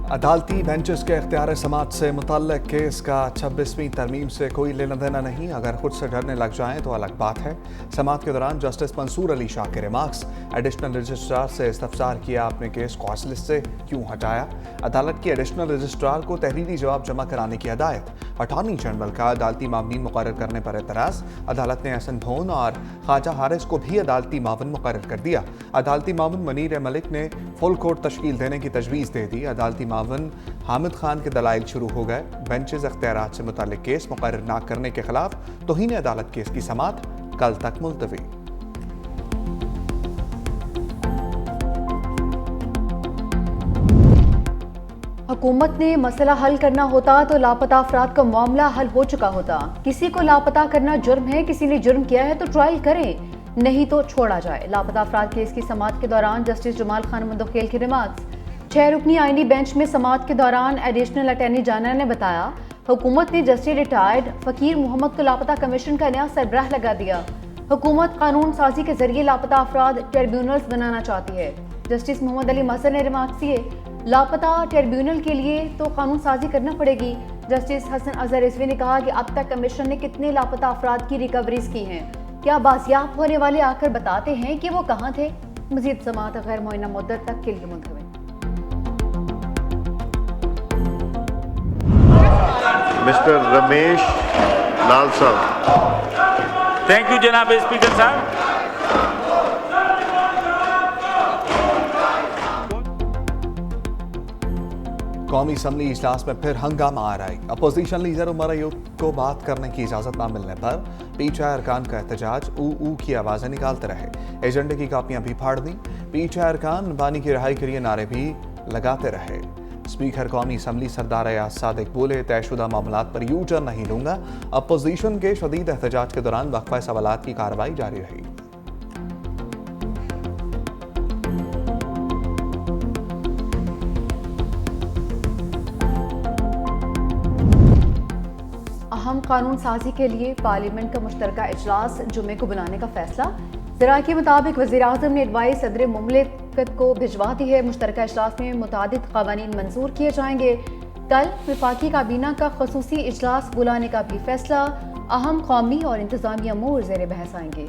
अदालती बेंचेस के इख्तियार समात से मुतल्लिक केस का 26वीं तरमीम से कोई लेना देना नहीं। अगर खुद से डरने लग जाएं तो अलग बात है। समात के दौरान जस्टिस मंसूर अली शाह के रिमार्क्स, एडिशनल रजिस्ट्रार से इस्तफसार किया, अपने केस कॉज लिस्ट से क्यों हटाया। अदालत की एडिशनल रजिस्ट्रार को तहरीरी जवाब जमा कराने की हदायत। अटॉर्नी जनरल का अदालती मामलीन मुकर्रर करने पर एतराज़। अदालत ने एहसन भोन और ख्वाजा हारिस को भी अदालती मावन मुकर्रर कर दिया। अदालती मावन मनीर मलिक ने फुल कोर्ट तश्कील देने की तजवीज़ दे दी। अदालती मावन हामिद खान के दलाइल शुरू हो गए। बेंचेस इख्तियारात से मुताल्लिक केस मुकर्रर न करने के खिलाफ तौहीन अदालत केस की समात कल तक मुलतवी। हुकूमत ने मसला हल करना होता तो लापता अफराद का मामला हल हो चुका होता। किसी को लापता करना जुर्म है, किसी ने जुर्म किया है तो ट्रायल करें, नहीं तो छोड़ा जाए। लापता अफराद केस की समात के दौरान जस्टिस जमाल खान मुंदखेल के रिमार्क्स। 6 रुकनी आईनी बेंच में समात के दौरान एडिशनल अटॉर्नी जनरल ने बताया, हुकूमत ने जस्टिस रिटायर्ड फकीर मोहम्मद को लापता कमीशन का नया सरबराह लगा दिया। हुकूमत कानून साजी के जरिए लापता अफराद ट्रिब्यूनल्स बनाना चाहती है। जस्टिस मोहम्मद अली मसर ने रिमार्क्स किए, लापता ट्रिब्यूनल के लिए तो कानून साजी करना पड़ेगी। जस्टिस हसन अजहर रिजवी ने कहा कि अब तक कमीशन ने कितने लापता अफराद की रिकवरीज की हैं, क्या बाजियाब होने वाले आकर बताते हैं कि वो कहाँ थे। मजीद समात गैर मुअय्यना मुद्दत तक के लिए मुलतवी। मिस्टर रमेश लाल साहब। थैंक यू जनाब स्पीकर साहब। कौमी असम्बली इजलास में फिर हंगामा आ रहा है। अपोजिशन लीडर उमर अयूब को बात करने की इजाजत न मिलने पर पीटीआई अरकान का एहतजाज ऊ की आवाजें निकालते रहे। एजेंडे की कापियां भी फाड़ दी। पीटीआई अरकान बानी की रिहाई के लिए नारे भी लगाते रहे। स्पीकर कौमी असम्बली सरदार अयाज सादिक बोले, तयशुदा मामलात पर यू टर्न नहीं लूंगा। अपोजिशन के शदीद एहतजाज के दौरान वक्फा सवालात की कार्रवाई जारी रही। अहम कानून साजी के लिए पार्लियामेंट का मुश्तरका इजलास जुमे को बुलाने का फैसला। ज़राए के मुताबिक वज़ीर आज़म ने एडवाइस सदर मुमलिकत को भिजवा दी है। मुश्तरका इजलास में मुतादिद क़वानीन मंजूर किए जाएंगे। कल वफाकी काबीना का ख़ुसूसी इजलास बुलाने का भी फैसला। अहम कौमी और इंतज़ामी अमूर ज़ेर बहस आएंगे।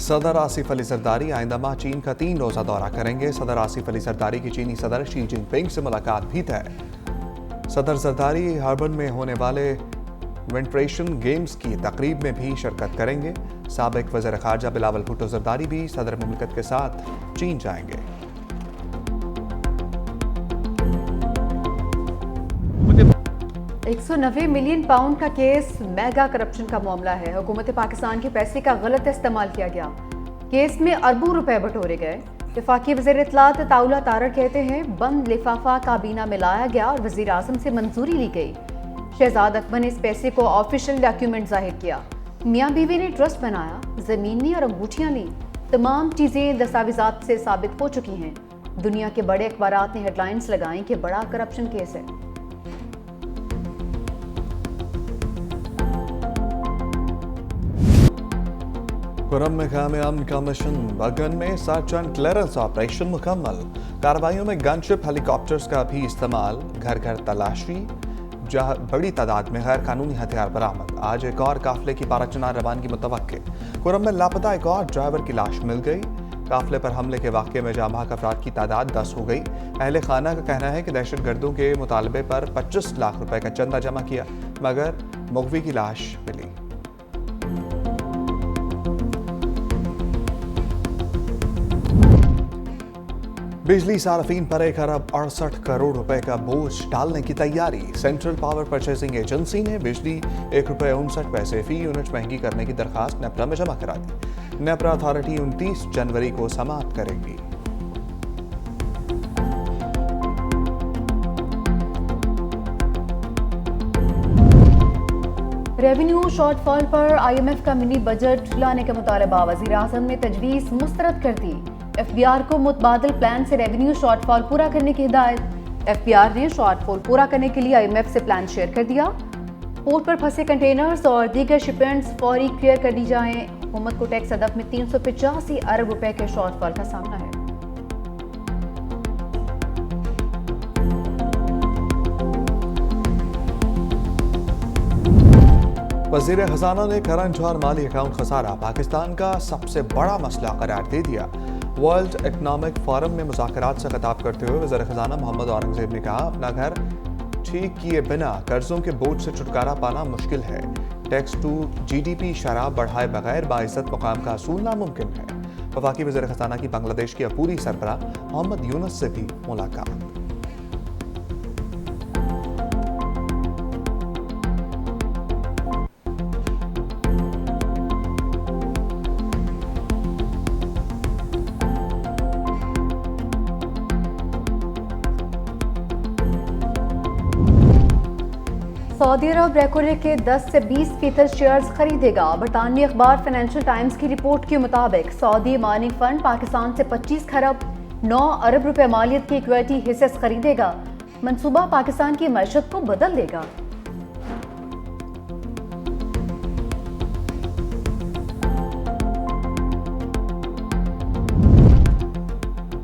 सदर आसिफ अली जरदारी आइंदा माह चीन का 3 रोज़ा दौरा करेंगे। सदर आसिफ अली जरदारी की चीनी सदर शी जिनपिंग से मुलाकात भी तय। सदर जरदारी हर्बन में होने वाले विंट्रेशन गेम्स की तकरीब में भी शिरकत करेंगे। साबिक वज़ीर ख़ारजा बिलावल भुट्टो जरदारी भी सदर मुमलिकत के साथ चीन जाएंगे। 190 मिलियन पाउंड का केस मेगा करप्शन का मामला है। हुकूमत पाकिस्तान के पैसे का गलत इस्तेमाल किया गया। केस में अरबों रुपए बटोरे गए। वफाकी वज़ीर इत्तलात ताउला तारड़ कहते हैं, बंद लिफाफा काबीना में लाया गया और वज़ीर आज़म से मंजूरी ली गई। शहजाद अकबर ने इस पैसे को ऑफिशियल डॉक्यूमेंट जाहिर किया। मियाँ बीवी ने ट्रस्ट बनाया, ज़मीन ली और अंगूठियाँ ली। तमाम चीज़ें दस्तावेज़ात से साबित हो चुकी हैं। दुनिया के बड़े अखबारात ने हेडलाइंस लगाई कि बड़ा करप्शन केस है। खुर्रम में क़याम अमन कमीशन बगन में सर्च एंड क्लियरेंस ऑपरेशन मुकम्मल। कार्रवाइयों में गनशिप हेलीकॉप्टर्स का भी इस्तेमाल। घर घर तलाशी, जहां बड़ी तादाद में गैर कानूनी हथियार बरामद। आज एक और काफिले की पाराचनार रवानगी मुतवक्के। खुर्रम में लापता एक और ड्राइवर की लाश मिल गई। काफिले पर हमले के वाक़े में जाँ बहक अफराद की तादाद 10 हो गई। अहले खाना का कहना है कि दहशत गर्दों के मुतालबे पर 25 लाख रुपए का चंदा जमा किया, मगर मुगवी की लाश मिली। बिजली सार्फिन पर 1 अरब 68 करोड़ रुपए का बोझ डालने की तैयारी। सेंट्रल पावर परचेसिंग एजेंसी ने बिजली ₹1.59 फी यूनिट महंगी करने की दरखास्त नेपरा में जमा करा दी। नेपरा अथॉरिटी 29 जनवरी को समाप्त करेगी। रेवेन्यू शॉर्टफॉल पर IMF का मिनी बजट लाने का मुतालबा। वज़ीर आज़म ने तजवीज़ मुस्तरद कर दी। FBR को मुतबादल प्लान से रेवेन्यू शॉर्टफॉल पूरा करने की हिदायत। FBR ने शॉर्टफॉल पूरा करने के लिए IMF से प्लान शेयर कर दिया। पोर्ट पर फंसे कंटेनर्स और दीगर शिपमेंट्स फौरी क्लियर कर दी जाएं। हुकूमत को टैक्स हदफ में 385 अरब रुपए के शॉर्टफॉल का सामना है। वज़ीर खजाना ने करंट और माली अकाउंट खसारा पाकिस्तान का सबसे बड़ा मसला करार दे दिया। वर्ल्ड इकनॉमिक फोरम में मुज़ाकरात से खिताब करते हुए वज़ीर खजाना मोहम्मद औरंगज़ेब ने कहा, अपना घर ठीक किए बिना कर्जों के बोझ से छुटकारा पाना मुश्किल है। टैक्स टू GDP शराब बढ़ाए बगैर बाइज़्ज़त मुकाम का असूल नामुमकिन है। वफाकी वज़ीर खजाना की बांग्लादेश की अपूरी सरबराह मोहम्मद यूनुस से भी मुलाकात। सऊदी अरब रेकोरे के 10 से 20% शेयर्स खरीदेगा। बरतानवी अखबार फाइनेंशियल टाइम्स की रिपोर्ट के मुताबिक सऊदी माइनिंग फंड पाकिस्तान से 25 खरब 9 अरब रुपए मालियत के इक्विटी हिस्से खरीदेगा। मंसूबा पाकिस्तान की मैशत को बदल देगा।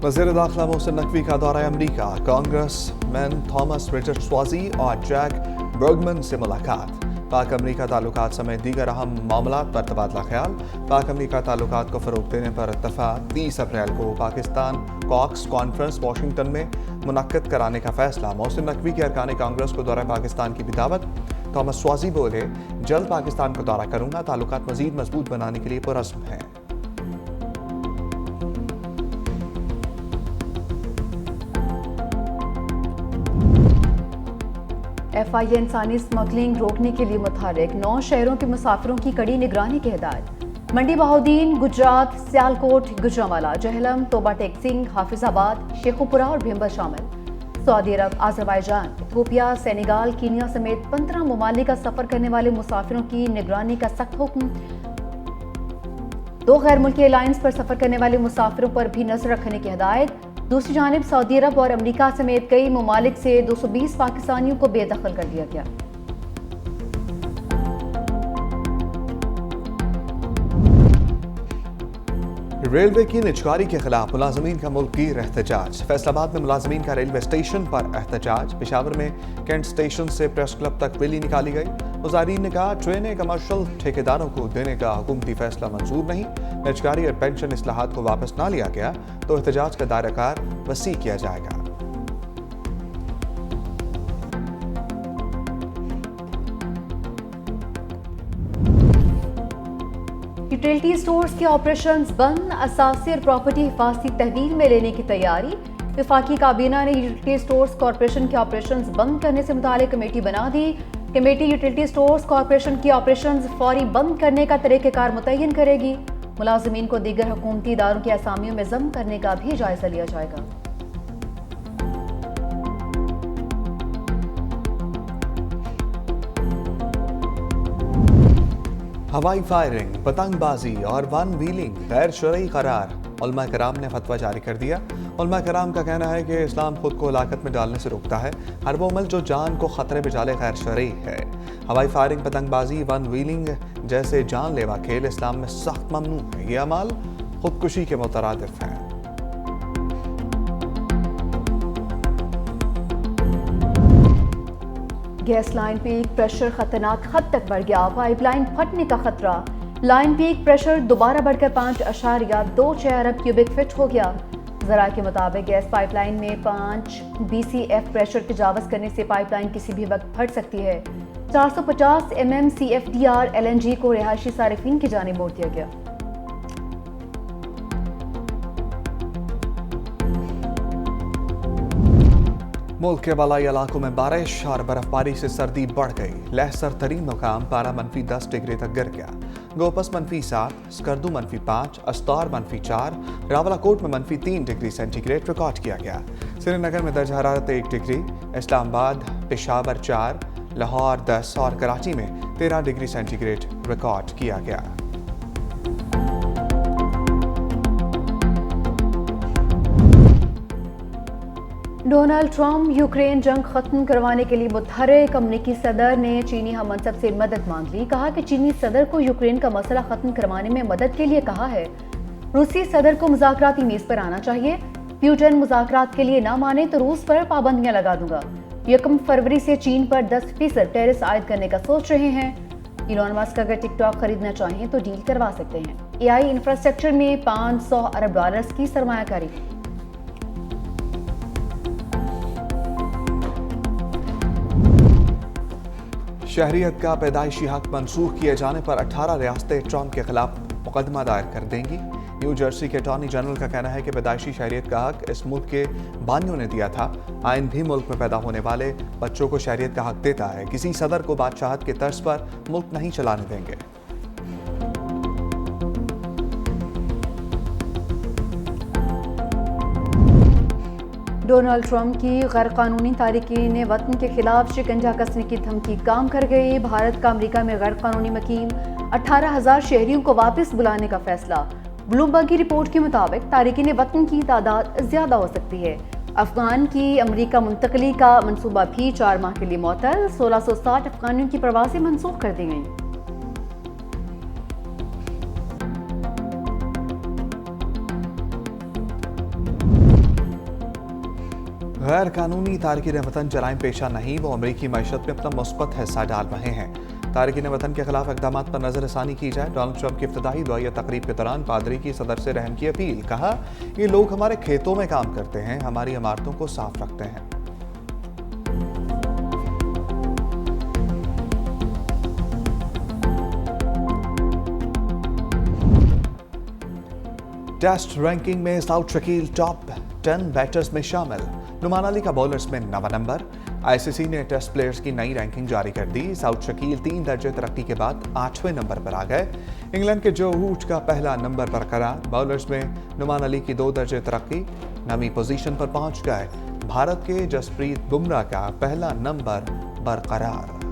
वज़ीर दाखिला मोहसिन नकवी का दौरा अमरीका। कांग्रेसमैन थॉमस रिचर्ड स्वाजी और जैक बर्गमन से मुलाकात। पाक अमरीका ताल्लुकात समेत दीगर अहम मामलात पर तबादला ख्याल। पाक अमरीका ताल्लुकात को फ़रोग़ देने पर इत्तफ़ाक़। 30 अप्रैल को पाकिस्तान कॉक्स कॉन्फ्रेंस वाशिंगटन में मुनक्किद कराने का फैसला। मोहसिन नकवी के अरकान कांग्रेस को दौरा पाकिस्तान की भी दावत। थॉमस स्वाजी बोले, जल्द पाकिस्तान को दौरा करूँगा, ताल्लुकात मज़ीद मजबूत बनाने के लिए पुरज़्म है। FIA इंसानी स्मगलिंग रोकने के लिए मुतहर्रिक 9 शहरों के मुसाफिरों की कड़ी निगरानी की हिदायत। मंडी बहाउद्दीन, गुजरात, सियालकोट, गुजरांवाला, जहलम, तोबा टेक सिंह, हाफिजाबाद, शेखुपुरा और भिम्बर शामिल। सऊदी अरब, आज़रबाईजान, इथियोपिया, सेनेगाल, कीनिया समेत 15 ममालिक का सफर करने वाले मुसाफिरों की निगरानी का सख्त हुक्म। 2 गैर मुल्की एयरलाइंस पर सफर करने वाले मुसाफिरों पर भी नजर रखने की हिदायत। दूसरी जानिब सऊदी अरब और अमेरिका समेत कई ममालिक से 220 पाकिस्तानियों को बेदखल कर दिया गया। रेलवे की निजकारी के खिलाफ मुलाजमीन का मुल्कगीर एहतजाज। फैसलाबाद में मुलाजमीन का रेलवे स्टेशन पर एहतजाज। पेशावर में कैंट स्टेशन से प्रेस क्लब तक रैली निकाली गई। मुजाहिरीन ने कहा, ट्रेनें कमर्शियल ठेकेदारों को देने का हुकूमती फैसला मंजूर नहीं। निजकारी और पेंशन इस्लाहात को वापस ना लिया गया तो एहतजाज का दायराकार वसी किया जाएगा। यूटिलिटी स्टोर्स के ऑपरेशंस बंद। असासी और प्रॉपर्टी हिफाजती तहवील में लेने की तैयारी। वफाकी काबीना ने यूटिलिटी स्टोर्स कॉरपोरेशन के ऑपरेशंस बंद करने से मुतालिक कमेटी बना दी। कमेटी यूटिलिटी स्टोर्स कॉरपोरेशन की ऑपरेशंस फौरी बंद करने का तरीक़ेकार मुतय्यन करेगी। मुलाजमीन को दीगर हुकूमती इदारों की असामियों में ज़म करने का भी जायजा लिया जाएगा। हवाई फायरिंग, पतंगबाजी और वन व्हीलिंग गैर शरई करार। उलमा कराम ने फतवा जारी कर दिया। उलमा कराम का कहना है कि इस्लाम खुद को हलाकत में डालने से रोकता है। हर वो अमल जो जान को खतरे में डाले गैर शरई है। हवाई फायरिंग, पतंगबाजी, वन व्हीलिंग जैसे जानलेवा खेल इस्लाम में सख्त ममनू है। ये अमाल खुदकुशी के मुतरादिफ हैं। गैस लाइन पीक प्रेशर खतरनाक हद तक बढ़ गया। पाइपलाइन फटने का खतरा। लाइन पीक प्रेशर दोबारा बढ़कर 5.26 अरब क्यूबिक फीट हो गया। जरा के मुताबिक गैस पाइपलाइन में 5 BCF प्रेशर तजावज़ करने से पाइपलाइन किसी भी वक्त फट सकती है। 450 MMCFDR LNG को रिहायशी सारिफिन की जानिब मोड़ दिया गया। मुल्क के बालाई इलाकों में बारिश और बर्फबारी से सर्दी बढ़ गई। लहसर तरीन मुकाम पारा -10 डिग्री तक गिर गया। गोपस -7, स्कर्दू -5, अस्तार -4, रावलाकोट में -3 डिग्री सेंटीग्रेड रिकॉर्ड किया गया। श्रीनगर में दर्ज हरारत 1 डिग्री, इस्लामाबाद, पेशावर 4, लाहौर 10 और कराची में 13 डिग्री सेंटीग्रेड रिकॉर्ड किया गया। डोनाल्ड ट्रंप यूक्रेन जंग खत्म करवाने के लिए मुतहर्रिक अमरीकी सदर ने चीनी हम मनसब से मदद मांग ली। कहा कि चीनी सदर को यूक्रेन का मसला खत्म करवाने में मदद के लिए कहा है। रूसी सदर को मुज़ाकराती मेज पर आना चाहिए। प्यूटन मुज़ाकरात के लिए ना माने तो रूस पर पाबंदियां लगा दूंगा। 1 फरवरी से चीन पर 10% टैरिफ आयद करने का सोच रहे हैं। इलॉन मस्क अगर टिकटॉक खरीदना चाहें तो डील करवा सकते हैं। एआई इंफ्रास्ट्रक्चर में $500 अरब की सरमायाकारी। शहरियत का पैदाइशी हक मंसूख किए जाने पर 18 रियासतें ट्रंप के खिलाफ मुकदमा दायर कर देंगी। न्यू जर्सी के अटॉर्नी जनरल का कहना है कि पैदाइशी शहरियत का हक इस मुल्क के बानियों ने दिया था। आइन भी मुल्क में पैदा होने वाले बच्चों को शहरियत का हक देता है। किसी सदर को बादशाहत के तर्ज पर मुल्क नहीं चलाने देंगे। डोनाल्ड ट्रंप की गैर कानूनी तारिकीन वतन के खिलाफ शिकंजा कसने की धमकी काम कर गई। भारत का अमेरिका में गैर कानूनी मुकीम 18,000 शहरियों को वापस बुलाने का फैसला। ब्लूमबर्ग की रिपोर्ट के मुताबिक तारिकीन वतन की तादाद ज्यादा हो सकती है। अफगान की अमेरिका मुंतकली का मंसूबा भी 4 माह के लिए मुअत्तल। 1660 अफगानियों की प्रवासी मंसूख कर दी गई। गैर कानूनी तारकीन वतन जराइम पेशा नहीं, वो अमरीकी मईशत में अपना मुस्बत हिस्सा डाल रहे हैं। तारकीन वतन के खिलाफ इक़दाम पर नजरसानी की जाए। डोनाल्ड ट्रंप की इफ्तिताही दुआया तकरीब के दौरान पादरी की सदर से रहम की अपील। कहा, ये लोग हमारे खेतों में काम करते हैं, हमारी इमारतों को साफ रखते हैं। टेस्ट रैंकिंग में साउथ शकील टॉप 10 बैटर्स में शामिल। नुमान अली का बॉलर्स में 9वां नंबर। आईसीसी ने टेस्ट प्लेयर्स की नई रैंकिंग जारी कर दी। साउथ शकील 3 दर्जे तरक्की के बाद 8वें नंबर पर आ गए। इंग्लैंड के जो रूट का पहला नंबर बरकरार। बॉलर्स में नुमान अली की 2 दर्जे तरक्की, 9वीं पोजीशन पर पहुंच गए। भारत के जसप्रीत बुमराह का पहला नंबर बरकरार।